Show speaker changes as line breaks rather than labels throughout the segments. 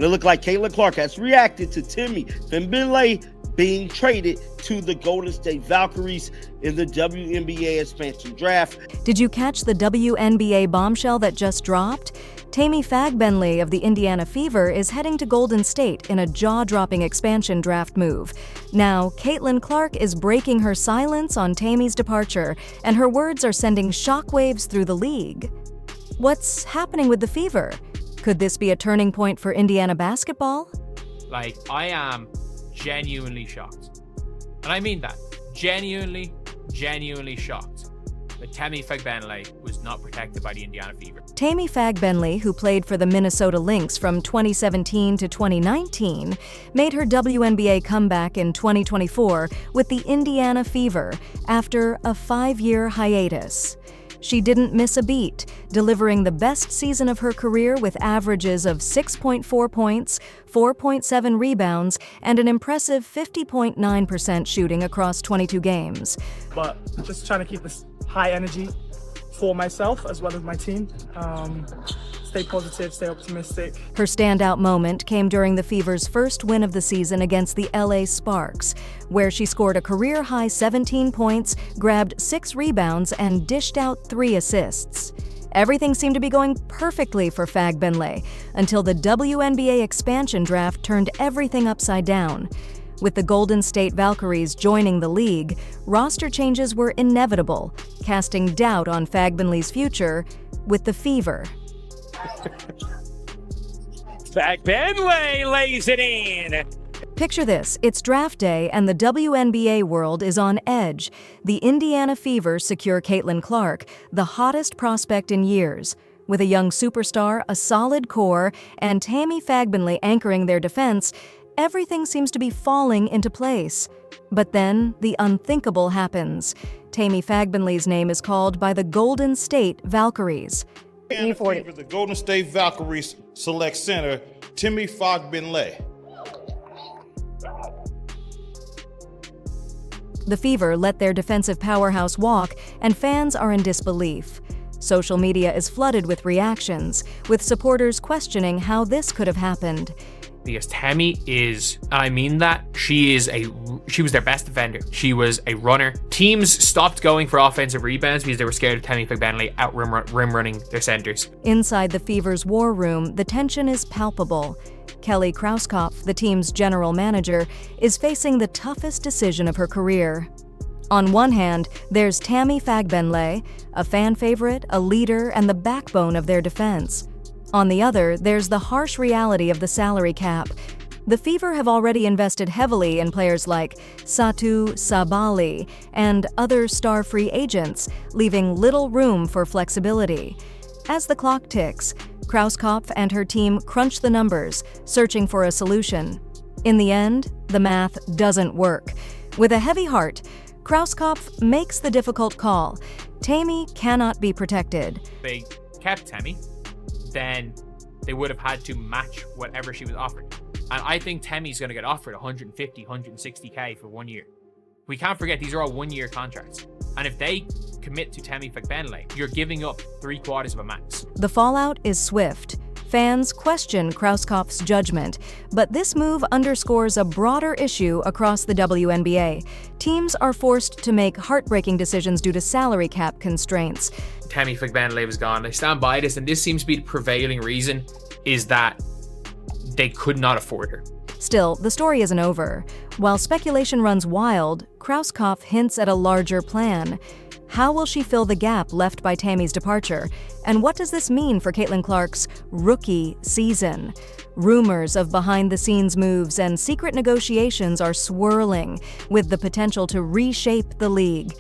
It looked like Caitlin Clark has reacted to Tamy Fagbenle being traded to the Golden State Valkyries in the WNBA expansion draft.
Did you catch the WNBA bombshell that just dropped? Tamy Fagbenle of the Indiana Fever is heading to Golden State in a jaw-dropping expansion draft move. Now, Caitlin Clark is breaking her silence on Tamy's departure, and her words are sending shockwaves through the league. What's happening with the Fever? Could this be a turning point for Indiana basketball?
I am genuinely shocked. And I mean that. Genuinely shocked that Tamy Fagbenle was not protected by the Indiana Fever.
Tamy Fagbenle, who played for the Minnesota Lynx from 2017 to 2019, made her WNBA comeback in 2024 with the Indiana Fever after a 5-year hiatus. She didn't miss a beat, delivering the best season of her career with averages of 6.4 points, 4.7 rebounds, and an impressive 50.9% shooting across 22 games.
But just trying to keep this high energy for myself as well as my team. Stay positive, stay optimistic.
Her standout moment came during the Fever's first win of the season against the LA Sparks, where she scored a career-high 17 points, grabbed 6 rebounds, and dished out 3 assists. Everything seemed to be going perfectly for Fagbenle until the WNBA expansion draft turned everything upside down. With the Golden State Valkyries joining the league, roster changes were inevitable, casting doubt on Fagbenle's future with the Fever.
Fagbenle lays it in!
Picture this, it's draft day and the WNBA world is on edge. The Indiana Fever secure Caitlin Clark, the hottest prospect in years. With a young superstar, a solid core, and Tamy Fagbenle anchoring their defense, everything seems to be falling into place. But then, the unthinkable happens. Tamy Fagbenle's name is called by the Golden State Valkyries.
The Golden State Valkyries select center Tamy Fagbenle.
The Fever let their defensive powerhouse walk, and fans are in disbelief. Social media is flooded with reactions, with supporters questioning how this could have happened.
Because Temi is, and I mean that, she was their best defender. She was a runner. Teams stopped going for offensive rebounds because they were scared of Tamy Fagbenle out rim running their centers.
Inside the Fever's war room, the tension is palpable. Kelly Krauskopf, the team's general manager, is facing the toughest decision of her career. On one hand, there's Tamy Fagbenle, a fan favorite, a leader, and the backbone of their defense. On the other, there's the harsh reality of the salary cap. The Fever have already invested heavily in players like Satou Sabally and other star free agents, leaving little room for flexibility. As the clock ticks, Krauskopf and her team crunch the numbers, searching for a solution. In the end, the math doesn't work. With a heavy heart, Krauskopf makes the difficult call. Tamy cannot be protected.
They kept Temi, then they would have had to match whatever she was offered. And I think Temi's going to get offered 150, 160K for 1 year. We can't forget these are all 1-year contracts. And if they commit to Tamy Fagbenle, you're giving up 3/4 of a max.
The fallout is swift. Fans question Krauskopf's judgment, but this move underscores a broader issue across the WNBA. Teams are forced to make heartbreaking decisions due to salary cap constraints.
Tamy Fagbenle was gone. I stand by this, and this seems to be the prevailing reason, is that they could not afford her.
Still, the story isn't over. While speculation runs wild, Krauskopf hints at a larger plan. How will she fill the gap left by Tamy's departure? And what does this mean for Caitlin Clark's rookie season? Rumors of behind-the-scenes moves and secret negotiations are swirling, with the potential to reshape the league.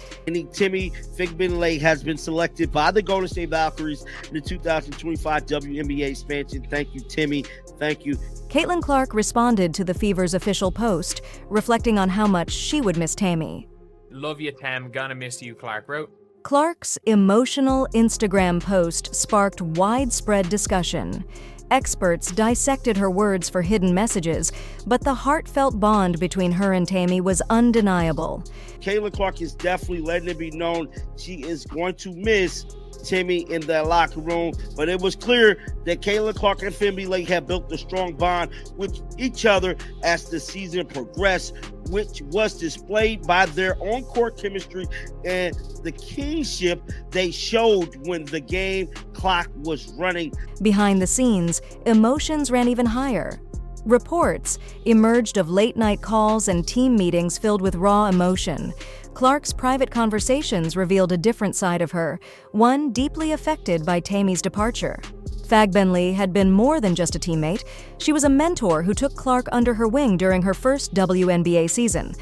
Tamy Fagbenle has been selected by the Golden State Valkyries in the 2025 WNBA expansion. Thank you, Tamy. Thank you.
Caitlin Clark responded to the Fever's official post, reflecting on how much she would miss Tamy.
Love you, Tem. Gonna miss you, Clark wrote.
Clark's emotional Instagram post sparked widespread discussion. Experts dissected her words for hidden messages, but the heartfelt bond between her and Tamy was undeniable.
Caitlin Clark is definitely letting it be known she is going to miss Temi in that locker room, but it was clear that Caitlin Clark and Fagbenle had built a strong bond with each other as the season progressed, which was displayed by their on-court chemistry and the kingship they showed when the game clock was running.
Behind the scenes, emotions ran even higher. Reports emerged of late-night calls and team meetings filled with raw emotion. Clark's private conversations revealed a different side of her, one deeply affected by Tamy's departure. Fagbenle had been more than just a teammate. She was a mentor who took Clark under her wing during her first WNBA season.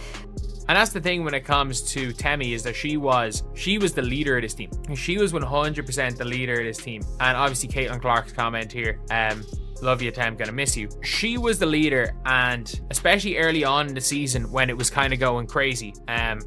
And that's the thing when it comes to Temi, is that she was the leader of this team. She was 100% the leader of this team. And obviously Caitlin Clark's comment here, love you, Tem, gonna miss you. She was the leader, and especially early on in the season when it was kind of going crazy,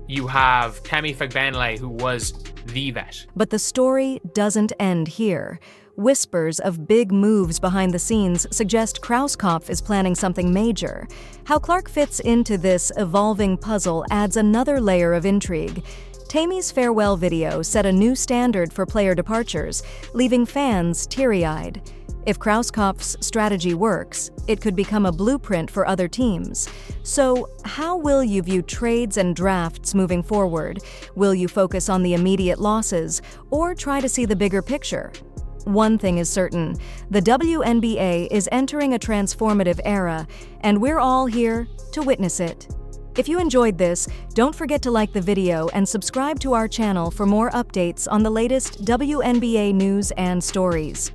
you have Tamy Fagbenle, who was the vet.
But the story doesn't end here. Whispers of big moves behind the scenes suggest Krauskopf is planning something major. How Clark fits into this evolving puzzle adds another layer of intrigue. Tamy's farewell video set a new standard for player departures, leaving fans teary-eyed. If Krauskopf's strategy works, it could become a blueprint for other teams. So, how will you view trades and drafts moving forward? Will you focus on the immediate losses, or try to see the bigger picture? One thing is certain, the WNBA is entering a transformative era, and we're all here to witness it. If you enjoyed this, don't forget to like the video and subscribe to our channel for more updates on the latest WNBA news and stories.